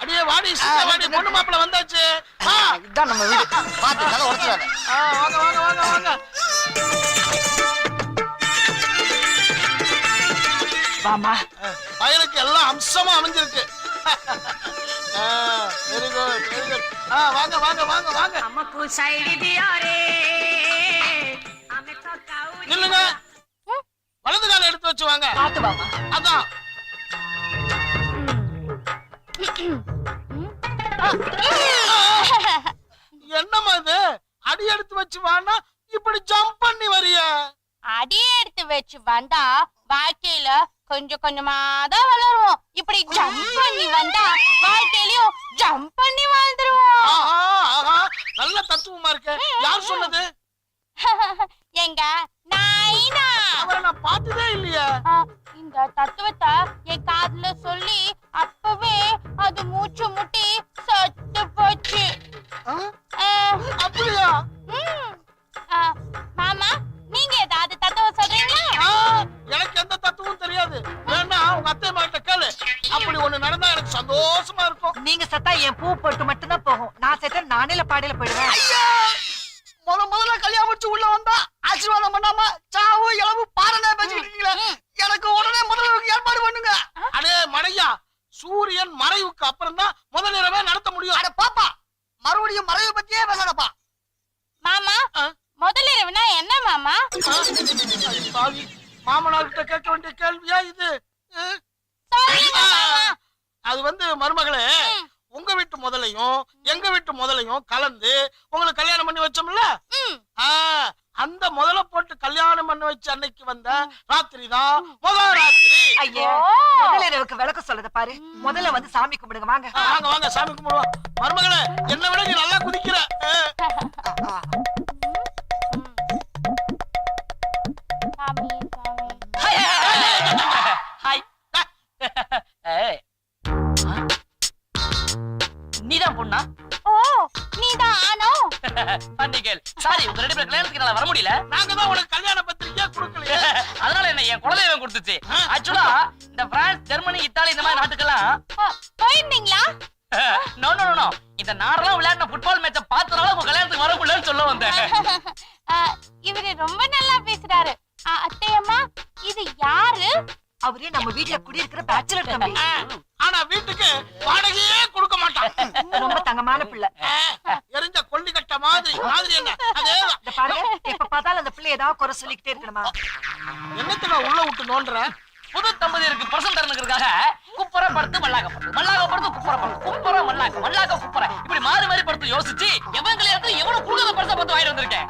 அடியே வாடி சீக்கிரம் வாடி பொண்ணு மாப்பிள வந்தாச்சு. இதான் நம்ம வீடு. பாத்து கதை உடைச்சிடாத. வாங்க வாங்க வாங்க வாங்க. வாமா. பையனுக்கு எல்லாம் அம்சமா அமைஞ்சிருக்கு. Very good very good. வாங்க வாங்க வாங்க வாங்க. हमको साइड दिया रे हमें तो काऊ நில்லுங்க. வலது கால எடுத்து வச்சு வாங்க. பாத்து வாமா. அதான். என்னம்மா இது? அடி எடுத்து வச்சு வானா இப்படி ஜம்ப் பண்ணி வரிய? அடி எடுத்து வச்சு வந்தா வாழ்க்கையில கொஞ்சம் கொஞ்சமா தான் வளருவோம். இப்படி ஜம்ப் பண்ணி வந்தா வாழ்க்கையிலயும் ஜம்ப் பண்ணி வாழ்ந்துருவோம். நல்ல தத்துவமா இருக்கு. யார் சொன்னது? எங்க நாயினா. அவரை நான் பார்த்ததே இல்லையே. இந்த தத்துவத்தை என் காதுல சொல்லி அப்பவே அது மூச்சு முட்டி சத்து போச்சு. அப்படியா? மாமா நீங்க ஏதாவது தத்துவம் சொல்றீங்களா? எனக்கு எந்த தத்துவமும் தெரியாது. வேணா உங்க அத்தை மாட்ட கேளு. அப்படி ஒண்ணு நடந்தா எனக்கு சந்தோஷமா இருக்கும். நீங்க செத்தா என் பூ போட்டு மட்டும் தான் போகும். நான் செத்தா நானேல பாடையில போயிடுவேன். முதல்ல கல்யாணம் முடிச்சு உள்ள வந்தா ஆசீர்வாதம் பண்ணாம சாவு இளவு பாடனே பேசிக்கிட்டு இருக்கீங்களே. எனக்கு உடனே முதல்வருக்கு ஏற்பாடு பண்ணுங்க. அடே மடையா, சூரியன் மறைவுக்கு அப்புறம் தான் முதல் இரவே நடத்த முடியும். அட பாப்பா, மறுபடியும் மறைவு பத்தியே பேசலப்பா. மாமா முதலிரவுனா என்ன மாமா? பாவி, மாமனார்கிட்ட கேட்க வேண்டிய கேள்வியா இது? அது வந்து மருமகளே, உங்க வீட்டு முதலையும் எங்க வீட்டு முதலையும் கலந்து உங்களுக்கு கல்யாணம் பண்ணி வச்சோம்ல, அந்த முதல போட்டு கல்யாணம் பண்ணி வச்ச அன்னைக்கு வந்த ராத்திரி தான் முதல் ராத்திரி. ஐயா, முதலிரவுக்கு விளக்க சொல்லத பாரு. முதல்ல வந்து சாமி கும்பிடுங்க வாங்க. வாங்க வாங்க சாமி கும்பிடுவோம். மருமகளே, என்ன விட நீ நல்லா குதிக்கிற. நீதான் பொண்ணா? ஓ நீதான் ஆனோ? பன்னிகள் சாரி, உங்க ரெண்டு பேரும் கல்யாணத்துக்கு நான் வர முடியல. நாங்க தான் உனக்கு கல்யாண பத்திரிக்கை கொடுக்கலையே. அதனால என்ன என் குலதெய்வம் கொடுத்துச்சு. ஆக்சுவலா இந்த பிரான்ஸ், ஜெர்மனி, இத்தாலி இந்த மாதிரி நாட்டுக்கெல்லாம் போயிருந்தீங்களா? நோ நோ நோ, இந்த நாடெல்லாம் விளையாடின ஃபுட்பால் மேட்ச பார்த்தனால உங்க கல்யாணத்துக்கு வர முடியலன்னு சொல்ல வந்தேன். இவரு ரொம்ப நல்லா பேசுறாரு. அத்தையம்மா இது யாரு? அவரே நம்ம வீட்டுல குடியிருக்கிற பேச்சுலர் தம்பி. ஆனா வீட்டுக்கு வாடகையே கொடுக்க மாட்டான். ரொம்ப தங்கமான பிள்ளை. எரிஞ்ச கொல்லி கட்ட மாதிரி மாதிரி என்ன அதேதான். இந்த பாருங்க, எப்ப பார்த்தாலும் அந்த பிள்ளை ஏதாவது குறை சொல்லிக்கிட்டே இருக்கணுமா? என்னத்துல உள்ள விட்டு நோன்ற? புது தம்பதியருக்கு பிரசன் தரணுங்கிறதுக்காக குப்புற படுத்து மல்லாக்க படுத்து, மல்லாக்க படுத்து குப்புற படுத்து, குப்புற மல்லாக்க, மல்லாக்க குப்புற, இப்படி மாறி மாறி படுத்து யோசிச்சு எவன் கல்யாணத்துல எவ்வளவு குடுக்கத பரிசா பார்த்து வாங்கிட்டு வந்திருக்கேன்.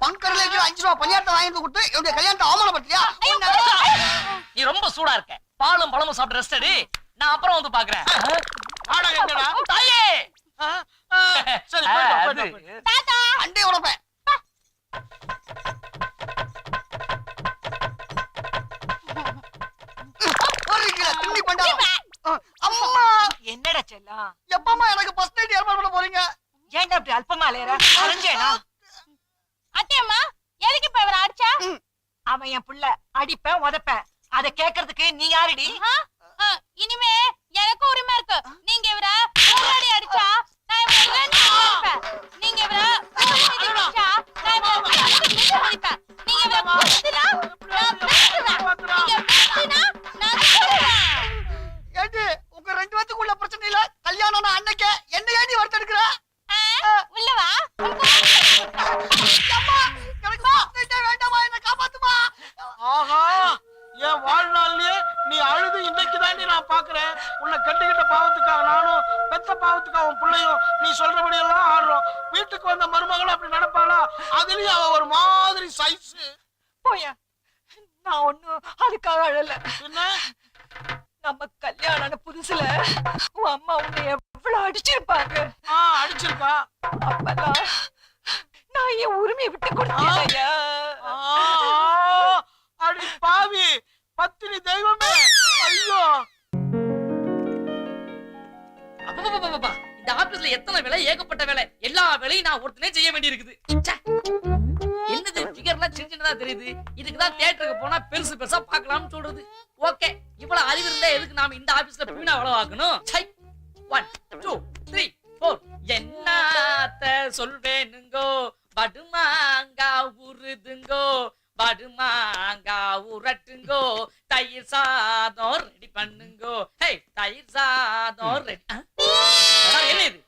பங்கர்ல 5 ரூபா பணியாரத்தை வாங்கி கொடுத்து என்னுடைய கல்யாணத்தை அவமானப்படுத்தியா? நீ ரொம்ப சூடா இருக்க. பாலும் பழமும் சாப்பிட்டு ரெஸ்ட் எடு. நான் அப்புறம் வந்து பாக்குறேன். வாடகை எங்கடா? தாயே. சரி போய்டா போய்டா. தாத்தா அண்டே உடப்பேன். ஒரு கிலோ திண்ணி பண்டாரம். அம்மா, என்னடா செல்லம்? எப்பமா எனக்கு ஃபர்ஸ்ட் நைட் ஏற்பாடு பண்ண போறீங்க? ஏன்டா இப்படி அல்பமா அலையற? அரைஞ்சேனா? அத்தையம்மா எதுக்கு இப்ப இவரை அடிச்சா? அவன் என் புள்ள. அடிப்பேன் உதைப்பேன். அத கேக்குறதுக்கு நீ யாருடி? இனிமே எனக்கு உரிமை இருக்கு. நீங்க இவரை முன்னாடி அடிச்சா நான் இவரை அடிப்பேன். நீங்க இவரை அடிச்சா நான் இவரை அடிப்பேன். நீங்க இவரை குத்துனா நான் பேசுவேன். நீங்க பேசினா நான் பேசுவேன். ஏண்டி உங்க ரெண்டு பேத்துக்குள்ள பிரச்சனை இல்ல? கல்யாணம் அன்னைக்கே என்ன ஏண்டி வறுத்து எடுக்கிற? உள்ளவா அம்மா, எனக்கு ஃபர்ஸ்ட் நைட்டே வேண்டாமா, என்ன காப்பாத்துமா? ஆஹா, என் வாழ்நாள்லயே நீ அழுது இன்னைக்கு தாண்டி நான் பாக்குறேன். உன்னை கட்டிக்கிட்ட பாவத்துக்காக நானும், பெத்த பாவத்துக்காக உன் பிள்ளையும் நீ சொல்றபடி எல்லாம் ஆடுறோம். வீட்டுக்கு வந்த மருமகளும் அப்படி நடப்பாளா? அதுலயும் அவ ஒரு மாதிரி சைஸ். போயா, நான் ஒண்ணும் அதுக்காக அழல. என்ன நம்ம கல்யாணம் புதுசுல உன் அம்மா உன்னை எவ்வளவு அடிச்சிருப்பாங்க. அடிச்சிருக்கா? அப்பதான் நான் என் உரிமையை விட்டு கொடுத்தேன். அடி பாவி, பத்தினி தெய்வமே. ஐயோ, அப்பா, இந்த ஆபீஸ்ல எத்தனை வேலை, ஏகப்பட்ட வேலை. எல்லா வேலையும் நான் ஒருத்தனே செய்ய வேண்டி இருக்குது. என்னது ஃபிகர்லாம் சின்ன சின்னதா தெரியுது. இதுக்குதான் தியேட்டருக்கு போனா பெருசு பெருசா பார்க்கலாம்னு சொல்றது. ஓகே, இவ்வளவு அறிவு இருந்தா எதுக்கு நாம இந்த ஆபீஸ்ல பியூனா வேலை பார்க்கணும்? சை. 1 2 3 4 என்னத்த சொல்வேனுங்கோ படுமாங்கா உருதுங்கோ படுமாங்கா உரட்டுங்கோ தயிர் சாதம் ரெடி பண்ணுங்கோ. ஹே தயிர் சாதம் ரெடி. என்ன இது?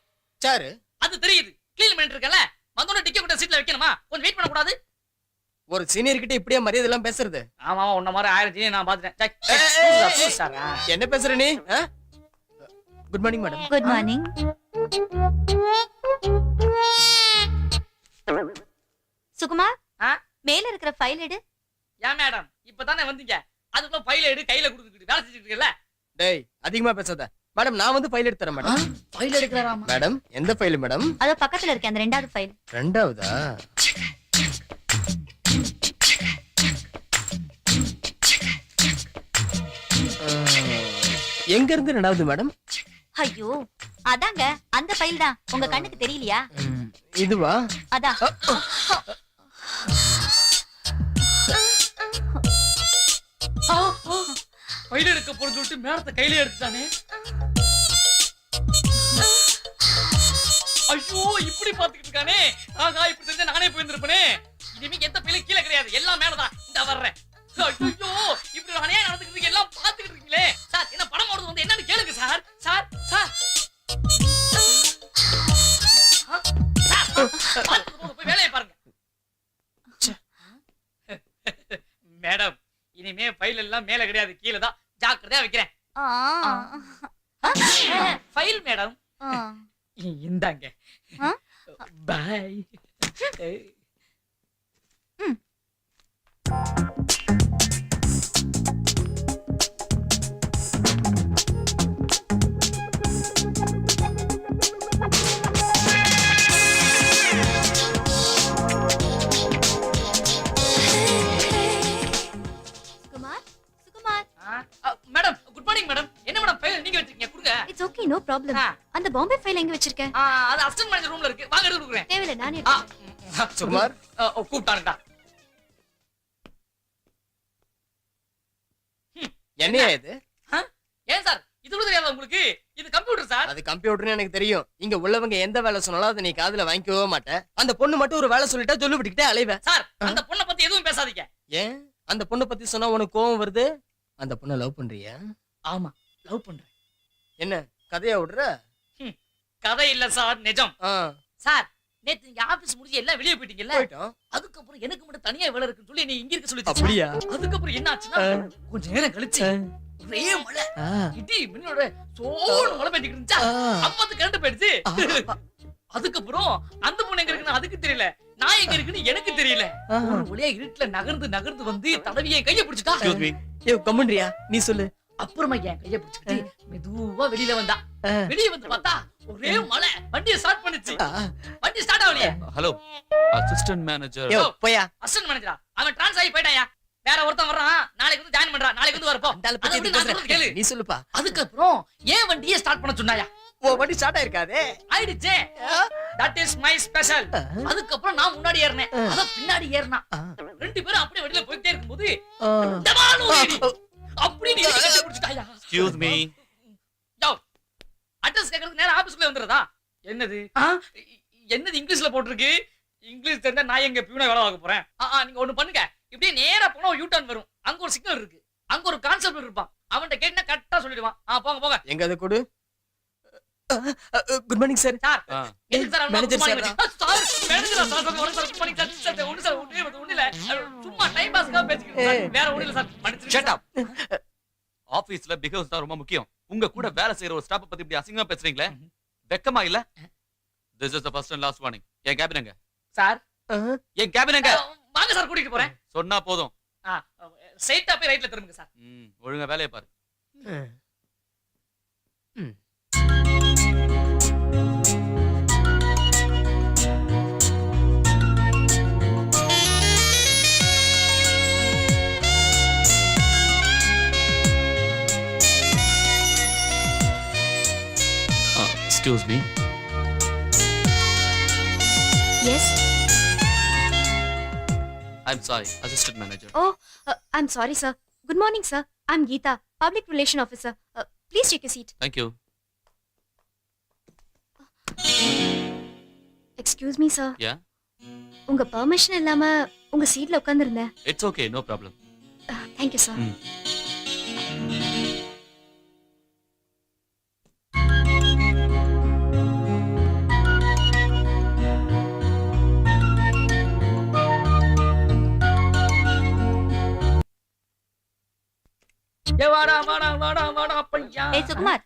சாரு அது தெரியுது. க்ளீன் பண்ணிட்டு இருக்கல. வந்தோட டிக்கெட் கூட சீட்ல வைக்கணுமா? கொஞ்சம் வெயிட் பண்ண கூடாது? ஒரு சீனியர் கிட்ட இப்படியே மரியாதை எல்லாம் பேசுறது? ஆமா உன்ன மாதிரி 1000 ஜீனி நான் பாத்துட்டேன். என்ன பேசுற நீ? Good morning madam. Good morning. Sukumar, ஆ? மேல இருக்கிற ஃபைல் எடு. ஏன் மேடம் இப்பதானே வந்தீங்க, அதுக்குள்ள ஃபைல் எடு கையில கொடுத்துட்டு வேலை செஞ்சுட்டு இருக்கல? டேய் அதிகமா பேசாத மேடம். நான் வந்து ஃபைல் எடுத்து தரேன் மேடம். ஃபைல் எடுக்கறாராமா? மேடம் எந்த ஃபைல் மேடம்? அதோ பக்கத்துல இருக்க அந்த ரெண்டாவது ஃபைல். ரெண்டாவதா? எங்க இருந்து ரெண்டாவது மேடம்? ஐயோ அதாங்க அந்த ஃபைல் தான். உங்க கண்ணுக்கு தெரியலையா? இதுவா? அதான். ஃபைல் எடுக்க போறது சொல்லிட்டு மேடத்தை கையில எடுத்துட்டானே. ஐயோ இப்படி பாத்துக்கிட்டு இருக்கானே. ஆகா இப்படி தெரிஞ்சா நானே போயிருந்திருப்பேனே. இனிமே எந்த ஃபைலும் கீழே கிடையாது, எல்லாம் மேலதான். இந்த வர்றேன். ஐயோ இப்படி நானே நடந்துக்கிட்டு எல்லாம் பாத்துக்கிட்டு இருக்கீங்களே. சார் என்ன படம் ஓடுறது வந்து என்னன்னு கேளுங்க சார். சார் சார் போய் வேலையை பாருங்க. மேடம் இனிமே ஃபைல் எல்லாம் மேல கிடையாது, கீழே தான். ஜாக்கிரதையா வைக்கிறேன். ஃபைல் மேடம் இந்தாங்க. Bye. Madam good morning madam. என்ன மேடம் ஃபைல் நீங்க வச்சிருக்கீங்க? கொடுங்க. It's okay, no problem. அந்த பாம்பே ஃபைல் எங்க வச்சிருக்க? அது அசிஸ்டன்ட் மேனேஜர் ரூம்ல இருக்கு, வாங்க எடுத்து கொடுக்குறேன். தேவையில்லை, நானே எடுத்துக்கிறேன். சுகுமார் கூப்பிட்டானுடா. என்னையா இது? ஏன் சார் இது கூட தெரியாதா உங்களுக்கு? இது கம்ப்யூட்டர் சார். அது கம்ப்யூட்டர்னு எனக்கு தெரியும். இங்க உள்ளவங்க எந்த வேலை சொன்னாலும் அதை நீ காதுல வாங்கிக்கவே மாட்டேன். அந்த பொண்ணு மட்டும் ஒரு வேலை சொல்லிட்டா சொல்லி விட்டுக்கிட்டே அலைவேன். சார் அந்த பொண்ணை பத்தி எதுவும் பேசாதீங்க. ஏன் அந்த பொண்ணை பத்தி சொன்னா உனக்கு கோவம் வருது? அந்த பொண்ணை லவ் பண்றியா? ஆமா லவ் பண்றேன். என்ன கதையா விடுற? கதை இல்ல சார், நிஜம். சார் நேத்து நீங்க ஆபீஸ் முடிஞ்சு எல்லாம் வெளியே போயிட்டீங்கல்ல, போயிட்டோம். அதுக்கப்புறம் எனக்கு மட்டும் தனியா வேலை இருக்குன்னு சொல்லி நீ இங்க இருக்க சொல்லி. அப்படியா? அதுக்கப்புறம் என்ன ஆச்சுன்னா கொஞ்ச நேரம் கழிச்சு ஒரே மழை, இடி மின்னோட சோடு மழை பெஞ்சிட்டு இருந்துச்சா, அப்பத்து கரண்ட் போயிடுச்சு. அதுக்கப்புறம் அந்த பொண்ணு எங்க இருக்குன்னு அதுக்கு தெரியல, நான் எங்க இருக்குன்னு எனக்கு தெரியல. ஒரு வழியா இருட்டுல நகர்ந்து நகர்ந்து வந்து தடவிய கைய பிடிச்சிட்டா. கம்முன்றியா நீ சொல்லு. அப்புறமா என் கைய பிடிச்சிட்டு மெதுவா வெளியில வந்தா. வெளியே வந்து பார்த்தா ஒரே மழை, வண்டியை ஸ்டார்ட் பண்ணுச்சு. வண்டி ஸ்டார்ட் ஆகலையே. Hello assistant manager. யோ போயா. அசிஸ்டன்ட் மேனேஜரா? அவன் ட்ரான்ஸ் ஆகி போயிட்டாயா. வேற ஒருத்தன் வர்றான், நாளைக்கு வந்து ஜாயின் பண்றான். நாளைக்கு வந்து வரப்போ கேளு. நீ சொல்லுப்பா. அதுக்கப்புறம் ஏன் வண்டியை ஸ்டார்ட் பண்ண சொன்னாயா? ஓ வண்டி ஸ்டார்ட் ஆயிருக்காதே. ஆயிடுச்சே. That is my special. அதுக்கப்புறம் நான் முன்னாடி ஏறினேன், அத பின்னாடி ஏறினா. ரெண்டு பேரும் அப்படியே வெளியில போயிட்டே இருக்கும்போது அப்படி நீ கட்டி பிடிச்சிட்டாயா. Excuse me. யோ அட்ரஸ் கேக்குறதுக்கு நேரா ஆபீஸ்க்குள்ள வந்துறதா? என்னது என்னது இங்கிலீஷ்ல போட்டுருக்கு? இங்கிலீஷ் தெரிஞ்சா நான் எங்க பியூனா வேலை பார்க்க போறேன். நீங்க ஒண்ணு பண்ணுங்க, இப்படியே நேரா போனா யூ டர்ன் வரும். அங்க ஒரு சிக்னல் இருக்கு, அங்க ஒரு கான்ஸ்டபிள் இருப்பான். அவன்கிட்ட கேட்டா கரெக்டா சொல்லிடுவான். போங்க போங்க. எங்க அது கொடு. Good morning sir. சார் எதுக்கு சார் மேனேஜர் சார். சார் மேனேஜரா சார் ஒரு சார் குட் மார்னிங் சார். ஒண்ணு சார் ஒண்ணு இல்ல, சும்மா டைம் பாஸ்க்காக பேசிக்கிட்டு வேற ஒண்ணு இல்ல சார். மன்னிச்சிடுங்க. Shut up. ஆபீஸ்ல பிஹேவ்ஸ் தான் ரொம்ப முக்கியம். உங்க கூட வேலை செய்யற ஒரு ஸ்டாஃப் பத்தி இப்படி அசிங்கமா பேசுறீங்களே, வெக்கமா இல்ல? This is the first and last warning. N cabin எங்க? சார் என் கேபின் எங்க? வாங்க சார், கூட்டிட்டு போறேன். சொன்னா போதும். ஸ்ட்ரைட்டா போய் ரைட்ல திரும்புங்க சார். ஒழுங்கா வேலையை பாரு. Excuse me. Yes. I'm sorry, assistant manager. Oh, I'm sorry, sir. Good morning, sir. I'm Geeta, Public Relation Officer. Please take a seat. Thank you. Excuse me, sir. Yeah? உங்க பெர்மிஷன் இல்லாம உங்க சீட்ல உட்கார்ந்திருந்தேன். It's okay, no problem. Thank you, sir. ஏ வாடா வாடா வாடா வாடா பையா. ஏய் Sukumar,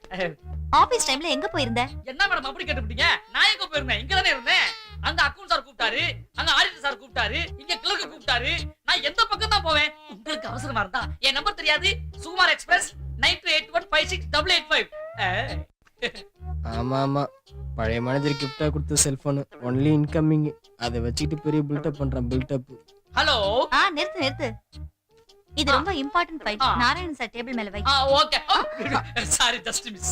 office டைம்ல எங்க போயிருந்த? என்ன மேடம் அப்படி கேட்டுட்டீங்க? நான் எங்க போயிருந்தேன்? இங்க தானே இருந்தேன். அங்க அக்கவுண்ட் சார் கூப்பிட்டாரு, அங்க ஆடிட்டர் சார் கூப்பிட்டாரு, இங்க கிளர்க் கூப்பிட்டாரு. நான் எந்த பக்கம் தான் போவேன்? உங்களுக்கு அவசரமா இருந்தா என் நம்பர் தெரியாது. சுகுமார் எக்ஸ்பிரஸ் 9281568885. ஆமா ஆமா, பழைய மேனேஜர் கிஃப்டா கொடுத்த செல்போன் ஒன்லி இன்கமிங். அதை வச்சுக்கிட்டு பெரிய பில்டப் பண்றான். பில்டப். ஹலோ. நிறுத்து நிறுத்து. இது ரொம்ப important file. Narayanan sir table மேல வை. Okay. Sorry just miss.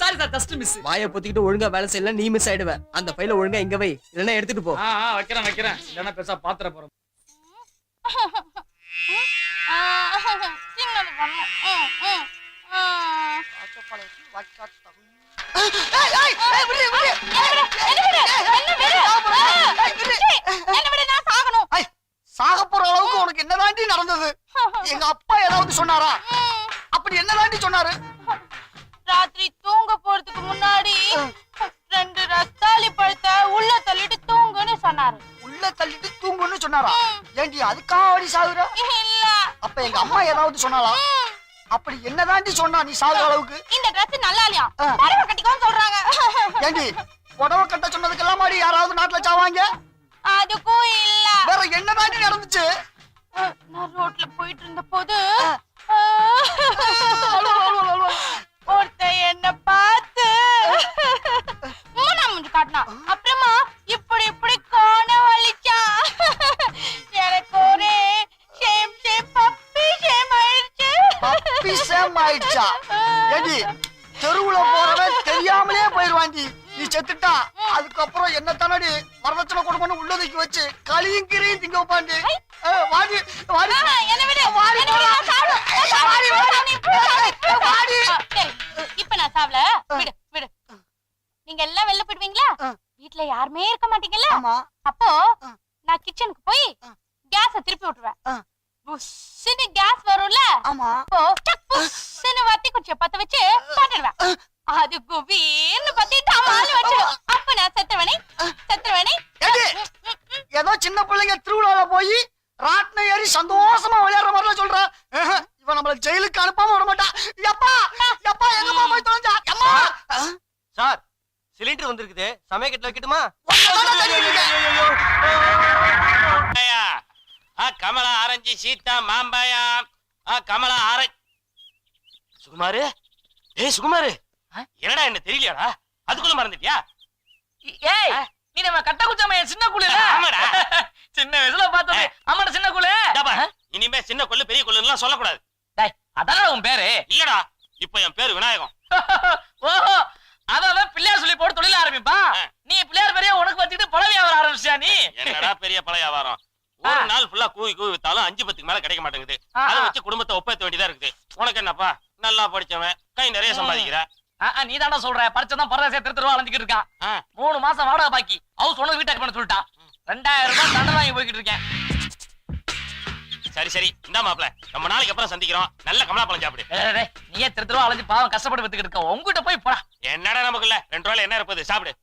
Sorry sir just miss. வாயை பொத்திக்கிட்டு ஒழுங்கா வேலை செய்யல, நீ மிஸ் ஆயிடுவ. அந்த ஃபைல ஒழுங்கா இங்க வை, இல்லனா எடுத்துட்டு போ. வைக்கிறேன். இல்லனா பெருசா பாத்திர போறோம். சின்னது பண்ணு. சாக போற அளவுக்கு உனக்கு என்னதாண்டி நடந்தது? எங்க அப்பா ஏதாவது சொன்னாரா? அப்படி என்னதாண்டி சொன்னாரு? ராத்திரி தூங்க போறதுக்கு முன்னாடி 2 ரஸ்தாளி பழத்தை உள்ள தள்ளிட்டு தூங்குன்னு சொன்னாரு. உள்ள தள்ளிட்டு தூங்குன்னு சொன்னாரா? ஏண்டி அதுக்காக அடி சாகுற? இல்ல. அப்ப எங்க அம்மா ஏதாவது சொன்னாலா? அப்படி என்னதாண்டி சொன்னா நீ சாகுற அளவுக்கு? இந்த Dress நல்லா இல்லையா? புடவை கட்டிக்கோன்னு சொல்றாங்க. ஏண்டி புடவை கட்ட சொன்னதுக்கெல்லாம் மாடி யாராவது நாட்டுல சாவாங்க? அதுக்கும் இல்ல. வேற என்னதாண்டி நடந்துச்சு? நான் ரோட்ல போயிட்டு இருந்த போது ஒருத்த என்ன பார்த்து மூணா முஞ்சு காட்டினா. அப்புறமா இப்படி இப்படி கோண வலிச்சா. எனக்கு ஒரே ஷேம் பப்பி ஷேம் ஆயிடுச்சு. பப்பி ஷேம் ஆயிடுச்சா? ஏண்டி தெருவுல போறவன் தெரியாமலே போயிருவாண்டி. நீ செத்துட்டா அதுக்கப்புறம் என்ன தானடி வரதட்சணை கொடுக்கணும் உள்ளதுக்கு வச்சு களியும் கீரையும் திங்க வைப்பாண்டி. வாடி வாடி என்ன விடு. வாடி வாடி. இப்ப நான் சாவல. விடு விடு. நீங்க எல்லாம் வெளில போயிடுவீங்களா? வீட்ல யாருமே இருக்க மாட்டீங்கல்ல? அப்போ நான் கிச்சனுக்கு போய் கேஸ திருப்பி விட்டுருவேன். புஸ்ஸுன்னு கேஸ் வரும்ல? அப்போ புஸ்ஸுன்னு வத்தி குச்சிய பத்த வச்சு பாட்டுடுவேன். அது குபீர்னு பத்தி தமாலு வச்சிடும். அப்ப நான் செத்துருவேனே. ஏதோ சின்ன பிள்ளைங்க திருவிழால போய் ராட்ன ஏறி சந்தோஷமா விளையாடுற மாதிரி சொல்ற. இவன் நம்மள ஜெயிலுக்கு அனுப்பாம விட மாட்டா. எப்பா எப்பா எங்கம்மா போய் தொலைஞ்சா? அம்மா சார், சிலிண்டர் வந்திருக்குது, சமயக்கட்டுல வைக்கட்டுமா? கமலா ஆரஞ்சு, சீதா மாம்பாயா, கமலா ஆரஞ்சு. சுகுமாரு, சுகுமாரு, என்னடா என்ன தெரியலையாடா? அதுக்குள்ள மறந்துட்டியா? ஏய், நீ நம்ம கட்ட குச்சாம சின்ன குள்ள. ஆமாடா, சின்ன வயசுல பார்த்தது. ஆமாடா சின்ன குள்ள. இனிமே சின்ன கொள்ளு பெரிய கொள்ளுன்னு சொல்லக்கூடாது. அதான் உன் பேரு? இல்லடா, இப்ப என் பேரு விநாயகம். ஓஹோ, அதான் பிள்ளையார் சொல்லி போட்டு தொழில ஆரம்பிப்பா. நீ பிள்ளையார் பெரிய உனக்கு வச்சுட்டு பழ வியாபாரம் ஆரம்பிச்சியா நீ? என்னடா பெரிய பழ வியாபாரம்? ஒரு நாள் ஃபுல்லா கூவி கூவி வித்தாலும் 5-10 மேல கிடைக்க மாட்டேங்குது. அதை வச்சு குடும்பத்தை ஒப்பேத்த வேண்டியதா இருக்குது. உனக்கு என்னப்பா, நல்லா படிச்சவன், கை நிறைய சம்பாதிக்கிற. நீ தானே சொல்ற, பரிச்சதான் பரதேசியா திருத்தருவா அலைஞ்சிட்டு இருக்கான். 3 மாசம் வாடகை பாக்கி. ஹவுஸ் ஓனர் வீட்டுக்கு பண்ண சொல்லிட்டான். 2000 ரூபாய் தண்டனை வாங்கி போய்கிட்டு இருக்கேன். சரி சரி, இந்த மாப்பிள ரொம்ப நாளைக்கு அப்புறம் சந்திக்கிறோம். நல்ல கமலா பழம் சாப்பிடு. நீயே திருத்தருவா அலைஞ்சு பாவம் கஷ்டப்பட்டு வித்துக்கிட்டு இருக்க. உங்ககிட்ட போய் போடா. என்னடா நமக்குள்ள 2 ரூபாயில என்ன இருப்பது? சாப்பிடு.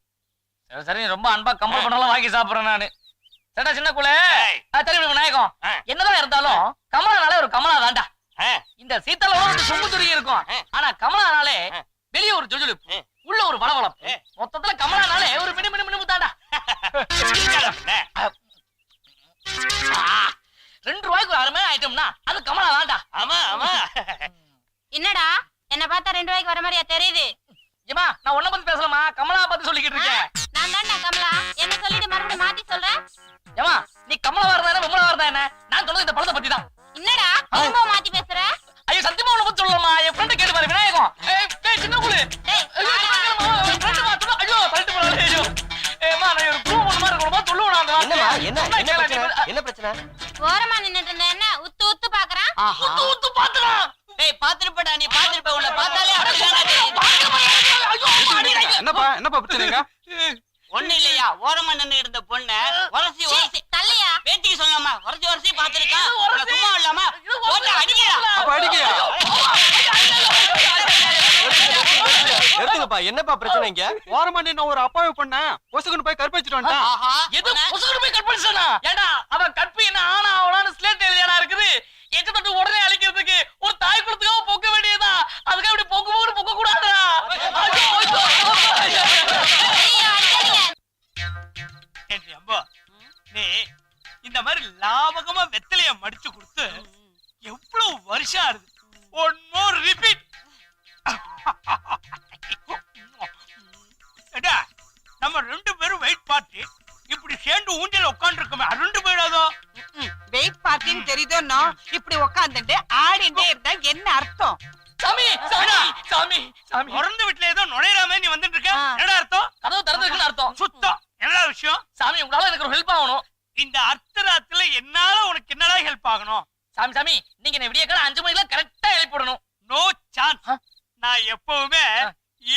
சரி, ரொம்ப அன்பா கம்பல் பண்ணலாம் வாங்கி சாப்பிடுறேன் நானு. சரிடா சின்ன குள்ள. தெரியும் விநாயகம், என்னதான் இருந்தாலும் கமலானாலே ஒரு கமலா தாண்டா. இந்த சீத்தால சொம்பு துருகி இருக்கும். ஆனா கமலானாலே வெளியே ஒரு ஜொஜுலுப்பு, உள்ள ஒரு வளவளப்பு. மொத்தத்துல கமலானாலே ஒரு மினி மினி மினி தாண்டா. 2 ரூபாய்க்கு ஒரு அருமையான ஐட்டம்னா அது கமலா தாண்டா. ஆமா ஆமா. என்னடா என்ன பார்த்தா 2 ரூபாய்க்கு வர மாதிரியா தெரியுது? ஏமா, நான் உன்ன பத்தி பேசலாமா? கமலா பத்தி சொல்லிக்கிட்டு இருக்கேன். நான் தான் கமலா. என்ன சொல்லிட்டு மறுபடியும் மாத்தி சொல்றேன்? ஏமா, நீ கமலா வரதா என்ன பொம்மலா வரதா என்ன? நான் சொல்றது இந்த பழத்தை பத்தி தான். என்னடா திரும்ப மாத்தி பேசுற? ஐயோ சத்தியமா உன்ன பத்தி சொல்லலாமா? என் ஃப்ரெண்ட் கேட்டு பாரு விநாயகம். ஏய் சின்ன குளு. ஐயோ ஃப்ரெண்ட் மாத்து. ஐயோ தள்ளிட்டு போறானே. ஐயோ ஏமா, நான் ஒரு ப்ரூவ் பண்ண மாதிரி இருக்கணுமா? சொல்லுவா நான். என்னமா என்ன பிரச்சனை? ஓரமா நின்னுட்டு இருந்த என்ன உத்து உத்து பாக்குறான்? ஆஹா. ஊத்து பாத்துடா. டேய் பாத்துருப்படா, நீ பாத்துருப்ப, உன்னை பார்த்தாலே என்னப்பா பிரச்சனைங்க? ஒண்ணு இல்லையா, ஓரமா நின்னு இருந்த பொண்ண உரசி உரசி தள்ளியா? பேத்திக்கு சொல்லாமா உரசி உரசி பாத்துருக்கா. சும்மா இல்லாம போட்டு அடிக்கிறா. அப்ப அடிக்கையா? எடுத்துங்கப்பா, என்னப்பா பிரச்சனை இங்க? ஓரமா நின்னு ஒரு அப்பாவை பண்ண பொசுக்குன்னு போய் கற்பழிச்சிட்டு வந்துட்டான். ஆஹா. எது பொசுக்குன்னு போய் கற்பழிச்சானா? ஏண்டா அவன் கற்பு என்ன ஆனா அவளான்னு ஸ்லேட் எழுதியாடா இருக்குது. எங்க தொட்டு உடனே அழிக்கிறதுக்கு ஒரு தாய் குளத்துக்காக பொக்க வேண்டியதா? அதுக்காக இப்படி பொக்கு பொக்கு பொக்க கூடாதுடா. அம்பா, நீ இந்த மாதிரி லாபகமா வெத்தலைய மடிச்சு கொடுத்து எவ்வளவு வருஷம் ஆகுது. One more repeat. நம்ம 2 பேரும் வெயிட் பார்ட்டி இப்படி சேர்ந்து ஊஞ்சல உட்கார்ந்து இருக்கோமே, ரெண்டு பேராதோ வெயிட் பார்ட்டின்னு தெரியுதோன்னோ இப்படி உட்காந்துட்டு ஆடிண்டே இருந்தா என்ன அர்த்தம்? சாமி சாமி சாமி சாமி பிறந்த வீட்டுல ஏதோ நுழையிறாம நீ வந்துட்டு இருக்க. ஆ. என்னடா அர்த்தம்? கதவு திறந்துருக்குன்னு அர்த்தம். சுத்தம். என்னடா விஷயம்? சாமி உங்களால எனக்கு ஒரு ஹெல்ப் ஆகணும். இந்த அர்த்தராத்துல என்னால உனக்கு என்னடா ஹெல்ப் ஆகணும்? சாமி சாமி நீங்க என்ன விடிய கால 5 மணிக்கு கரெக்டா எழுப்பி போடணும். No chance. நான் எப்பவுமே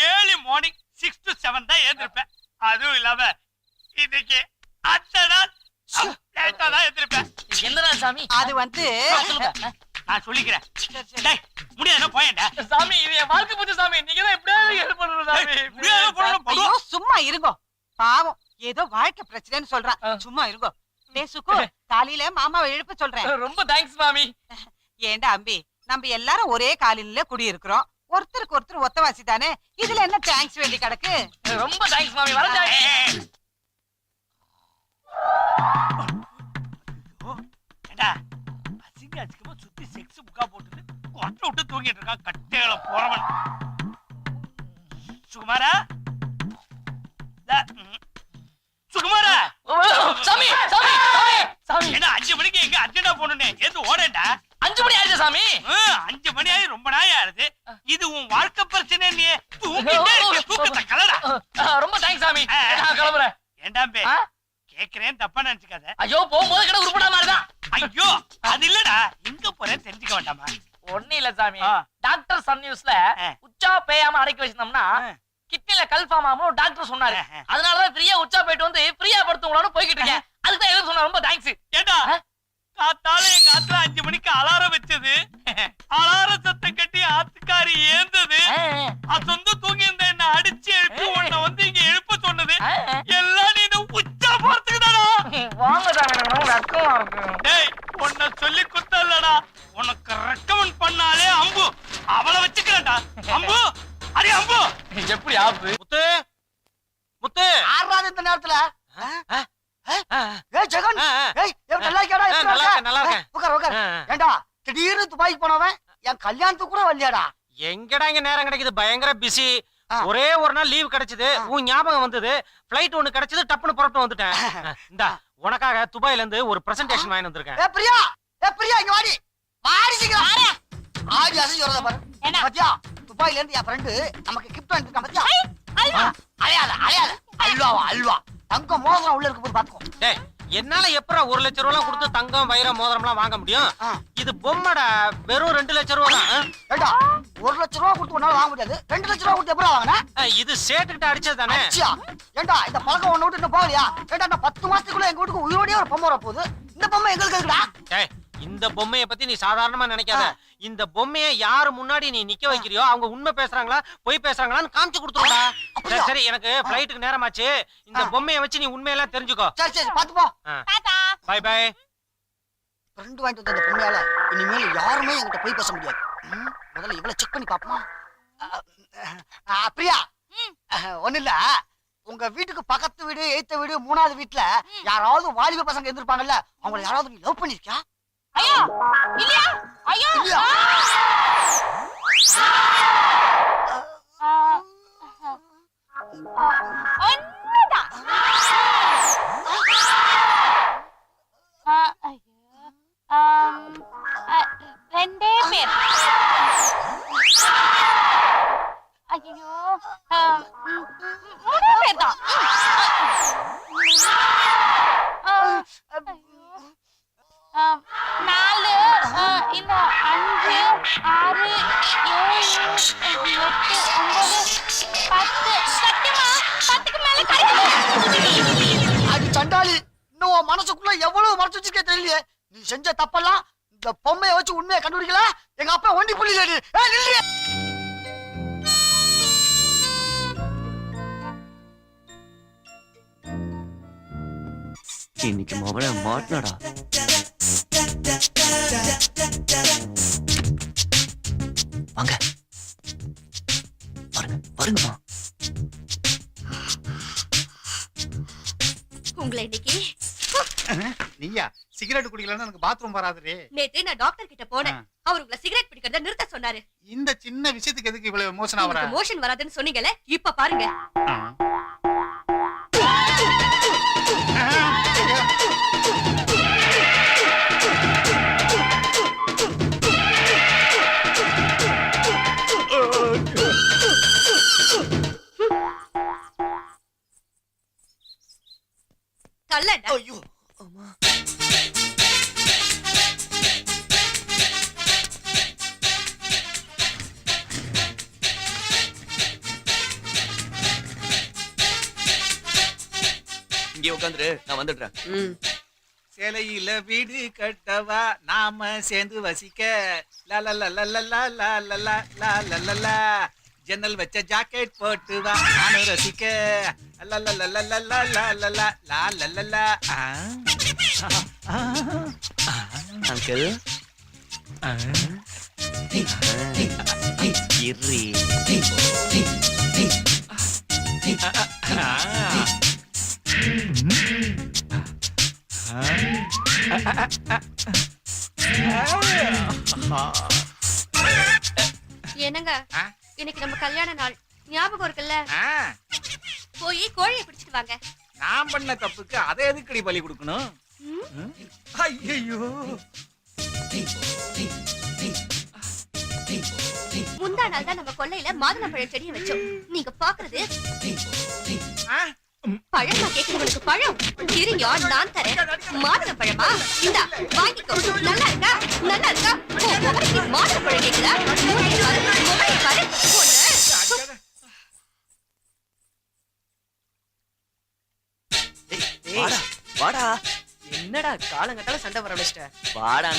ஏர்லி மார்னிங் 6 to 7 தான் எழுந்திருப்பேன். அதுவும் இல்லாம இன்னைக்கு அத்த நாள் லேட்டா தான் எழுந்திருப்பேன். என்னடா சாமி? அது வந்து சொல்லுங்க. நான் சொல்லிக்கிறேன். டேய் முடியாதுன்னா போயேன்டா. சாமி இது என் வாழ்க்கை போச்சு சாமி. நீங்க தான் எப்படியாவது ஹெல்ப் பண்ணணும் சாமி. முடியாத போடணும் ஐயோ போடும். சும்மா இருங்கோ. பாவம் ஏதோ வாழ்க்கை பிரச்சனைன்னு சொல்றான். சும்மா இருங்கோ. டேய் சுக்கு, காலையில மாமாவை எழுப்ப சொல்றேன். ரொம்ப தேங்க்ஸ் மாமி. ஏண்டா அம்பி, நம்ம எல்லாரும் ஒரே காலையில குடி இருக்கிறோம். ஒருத்தருக்கு ஒருத்தர் ஒத்தவாசி தானே, இதுல என்ன தேங்க்ஸ் வேண்டி கிடக்கு? ரொம்ப தேங்க்ஸ் மாமி. வர தேங்க்ஸ். ஏண்டா அசிங்கமா சுத்தி செக்ஸ் புக்கா போட்டுட்டு கொட்டை விட்டு தூங்கிட்டு இருக்கான் கட்டைகள போறவன். சுகுமாரா சுகுமாரா சாமி சாமி சாமி சாமி என்ன 5 மணிக்கு எங்க அர்ஜென்டா போகணும்னே ஏது ஓடேண்டா? 5 மணி ஆயிடுச்சு சாமி. 5 மணி ஆகி ரொம்ப நாள் ஆகுது. இது உன் வாழ்க்கை பிரச்சனை. நீ தூங்கிட்டே இருக்க, தூக்கத்தை கலடா. ரொம்ப தேங்க்ஸ் சாமி. நான் கிளம்புறேன். ஏண்டாம்பே கேக்குறேன், தப்பா நினைச்சுக்காத. ஐயோ போகும்போது கிட்ட உருப்படா மாதிரிதான். ஐயோ அது இல்லடா, எங்க போறேன்னு தெரிஞ்சுக்க வேண்டாமா? ஒண்ணு இல்ல சாமி. ஆ. டாக்டர் சன் நியூஸ்ல உச்சா பேயாம அடக்கி வச்சிருந்தோம்னா கிட்னில கல்ஃபார்ம் ஆகும் டாக்டர் சொன்னாரு. அதனாலதான் ஃப்ரீயா உச்சா போயிட்டு வந்து ஃப்ரீயா படுத்துங்களான்னு போய்கிட்டு இருக்கேன். அதுக்கு தான் எதுவும் சொன்னா. ரொம்ப தேங்க்ஸ். ஏண்டா காத்தால எங்க ஆத்துல 5 மணிக்கு அலாரம் வச்சது, அலாரம் சத்தம் கட்டி ஆத்துக்காரி ஏந்தது, அசந்து தூங்கி இருந்த என்ன அடிச்சு எழுப்பி உன்னை வந்து இங்க எழுப்ப சொன்னது எல்லாம் நீ உச்சா போறதுக்கு தானா? வாங்க சாமி, எனக்கு வெக்கமா இருக்கு. டேய் உன்னை சொல்லி குத்தல்லடா, உனக்கு ரெக்கமெண்ட் பண்ணாலே அம்பு அவளை வச்சுக்கிறேன்டா. அம்பு அடி அம்பு. எப்படி ஆப்பு? முத்து முத்து ஆறாவது இந்த நேரத்துல ஏய் ஜெகன், ஏய் நல்லா இருக்கடா? நல்லா இருக்கேன். உட்கார் உட்கார். ஏண்டா திடீர்னு துபாய்க்கு போனவன் என் கல்யாணத்துக்கு கூட வரலையாடா? எங்கடா இங்க நேரம் கிடைக்குது, பயங்கர பிஸி. ஒரே ஒரு நாள் லீவ் கிடைச்சது, உன் ஞாபகம் வந்தது, ஃளைட் ஒன்னு கிடைச்சது, டப்புன்னு புறப்பட்டு வந்துட்டேன். இந்தா உனக்காக துபாயில இருந்து ஒரு பிரசன்டேஷன் வாங்கி வந்திருக்கேன். ஏ பிரியா, ஏ பிரியா இங்க வாடி. வாடி சீக்கிரம். ஆடி அசைஞ்சு வரத பாரு. பாத்தியா துபாயில இருந்து என் ஃப்ரெண்ட் நமக்கு கிஃப்ட் வாங்கிட்டான். பாத்தியா அல்வா. அலையாத அலையாத அல்வாவா அல்வா. தங்க மோதிரம் உள்ள இருக்கு போய் பாத்துக்கோ. டேய் என்னால எப்பறா 1 லட்சம் ரூபாய் கொடுத்து தங்கம் வைரம் மோதிரம்லாம் வாங்க முடியும்? இது பொம்மடா, வெறும் 2 லட்சம் ரூபாய் தான். ஏண்டா 1 லட்சம் ரூபாய் கொடுத்து உன்னால வாங்க முடியாது, 2 லட்சம் ரூபாய் கொடுத்து எப்பறா வாங்குன? இது சேட்டுக்கிட்ட அடிச்சது தானே. அச்சியா ஏண்டா இந்த பழக்கம் ஒண்ணு விட்டு இன்னும் போகலையா? ஏண்டா நான் 10 மாசத்துக்குள்ள எங்க வீட்டுக்கு உயிரோடயே ஒரு பொம்மை வர போகுது. இந்த பொம்மை எங்களுக்கு இருக்குடா. டேய் இந்த பொம்மைய பத்தி நீ சாதாரணமா நினைக்காத. இந்த பொம்மைய யாரு முன்னாடி நீ நிக்க வைக்கிறியோ அவங்க உண்மை பேசுறாங்களா பொய் பேசுறாங்களான்னு காமிச்சு கொடுத்துருடா. சரி சரி, எனக்கு ஃளைட்டுக்கு நேரமாச்சு. இந்த பொம்மைய வச்சு நீ உண்மையெல்லாம் தெரிஞ்சுக்கோ. சரி சரி பாத்து போ. டாடா. By by. ஃப்ரெண்ட் வாங்கிட்டு வந்த இந்த பொம்மையால இனிமேல் யாருமே என்கிட்ட போய் பேச முடியாது. முதல்ல இவ்வளவு செக் பண்ணி பாப்போமா? பிரியா ஒண்ணு இல்ல, உங்க வீட்டுக்கு பக்கத்து வீடு, எய்த்த வீடு, 3வது வீட்டுல யாராவது வாலிப பசங்க இருந்திருப்பாங்கல்ல, அவங்களை யாராவது நீ லவ் பண்ணிருக்கியா? ஐயோ இல்லையா? ஐயோ இல்லையா? ஒண்ணுதான். ஐயோ 2 பேர். ஐயோ 3 பேர் தான். 4 இல்ல 5 6 7 8 9 10 சத்தியமா 10க்கு மேல கிடையாது. அது சண்டாளி, இன்னும் உன் மனசுக்குள்ள எவ்வளவு மறைச்சு வச்சிருக்கே தெரியலையே. நீ செஞ்ச தப்பெல்லாம் இந்த பொம்மையை வச்சு உண்மையை கண்டுபிடிக்கல. எங்க அப்பா ஒண்டி புள்ளிலடி. நில்லு. இன்னைக்கு மவள மாட்டினடா. வாங்க பாருங்க, பாருங்கம்மா. உங்களை இன்னைக்கு நீயா சிகரெட் குடிக்கலன்னா எனக்கு பாத்ரூம் வராதுரே. நேத்து நான் டாக்டர் கிட்ட போனேன். அவர் உங்களை சிகரெட் பிடிக்கிறத நிறுத்த சொன்னாரு. இந்த சின்ன விஷயத்துக்கு எதுக்கு இவ்வளவு எமோஷன் ஆவற? மோஷன் வராதுன்னு சொன்னீங்கல, இப்ப பாருங்க. தள்ளடா. ஐயோ அம்மா. இங்கே உட்காந்துரு, நான் வந்துடுறேன். சேலையில வீடு கட்டவா நாம சேர்ந்து வசிக்க. லா ஜன்னல் வச்ச ஜாக்கெட் போட்டு வா நானும் ரசிக்க. அங்கிள் இர்ரி. என்னங்க, இன்னைக்கு நம்ம கல்யாண நாள் ஞாபகம் இருக்குல்ல? போய் கோழியை பிடிச்சிட்டு வாங்க. நான் பண்ண தப்புக்கு அதை எதுக்கடி பலி கொடுக்கணும்? ஐயோ, முந்தா நாள் தான் நம்ம கொல்லையில மாதுளம்பழம் செடியை வச்சோம். நீங்க பாக்குறது பழமா கேக்குறவனுக்கு பழம். சரியா, நான் தரேன். மாதுளம்பழமா? இந்தா வாங்கிக்கோ. நல்லா இருக்கா? நல்லா இருக்கா? மாதுளம்பழம் கேக்குதா? வாடா வாடா. என்னடா காலங்கத்தால சண்டை வர வச்சிட்ட? வாடா.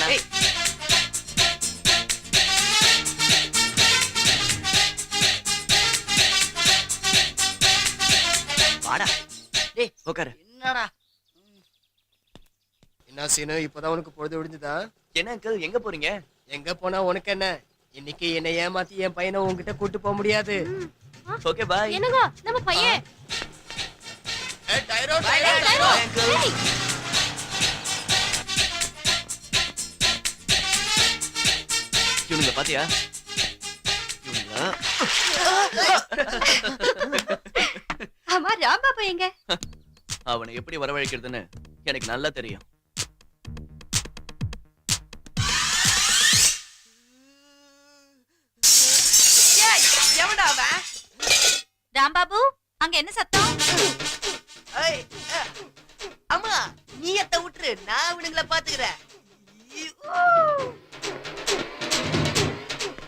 வாடா. டேய் உட்காரு. என்னடா என்ன சீனு, இப்பதான் உனக்கு பொழுது விடிஞ்சுதா? என்ன அங்கிள், எங்க போறீங்க? எங்க போனா உனக்கு என்ன? இன்னைக்கு என்ன ஏமாத்தி என் பையனை உன்கிட்ட கூட்டு போக முடியாது. Okay bye. என்னங்க நம்ம பையன் இவனுங்க பாத்தியா? ஆமா, ராம்பாபு எங்க? அவனை எப்படி வரவழைக்கிறதுன்னு எனக்கு நல்லா தெரியும். ராம்பாபு, அங்க என்ன சத்தம்? அம்மா நீ எத்த விட்டுரு, நான் இவனுங்களை பாத்துக்கிறேன்.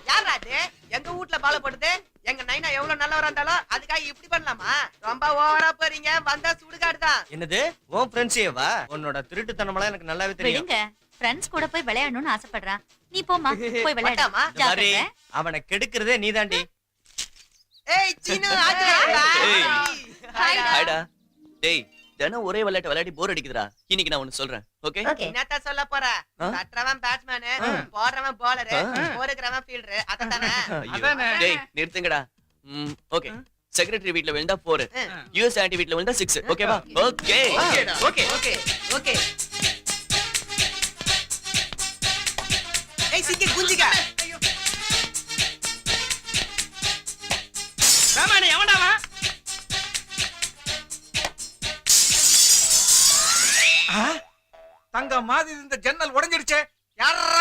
யாரா அது எங்க வீட்டுல பால போடுது? எங்க நைனா எவ்வளவு நல்லவரா இருந்தாலும் அதுக்காக இப்படி பண்ணலாமா? ரொம்ப ஓவரா போறீங்க. வந்தா சுடுகாடுதான். என்னது உன் ஃப்ரெண்ட்ஸேவா? உன்னோட திருட்டுத்தனமெல்லாம் எனக்கு நல்லாவே தெரியும். விடுங்க, ஃப்ரெண்ட்ஸ் கூட போய் விளையாடணும்னு ஆசைப்படுறான். நீ போமா, போய் விளையாடாமா. இந்த மாதிரி அவனை கெடுக்கிறதே நீதாண்டி. ஏய் சீனு, ஹாய்டா. டேய், தினம் ஒரே விளையாட்டு விளையாடி போர் அடிக்குதுடா. இன்னைக்கு நான் ஒன்னு சொல்றேன். ஓகே? என்னத்த சொல்ல போற? தட்டுறவன் பேட்ஸ்மேன், போடுறவன் பவுலர், போருக்கிறவன் ஃபீல்டர். அதானே? டேய் நிறுத்துங்கடா. ஓகே. செக்ரட்டரி வீட்ல விழுந்தா 4, யுஎஸ் ஆன்டி வீட்ல விழுந்தா 6. ஓகேவா? Okay okay okay okay. ஏய் சிக்கி குஞ்சிகா. ராமானி எவன்டாவா? தங்க மாதிரி இந்த ஜன்னல் உடைஞ்சிடுச்சே. யாரா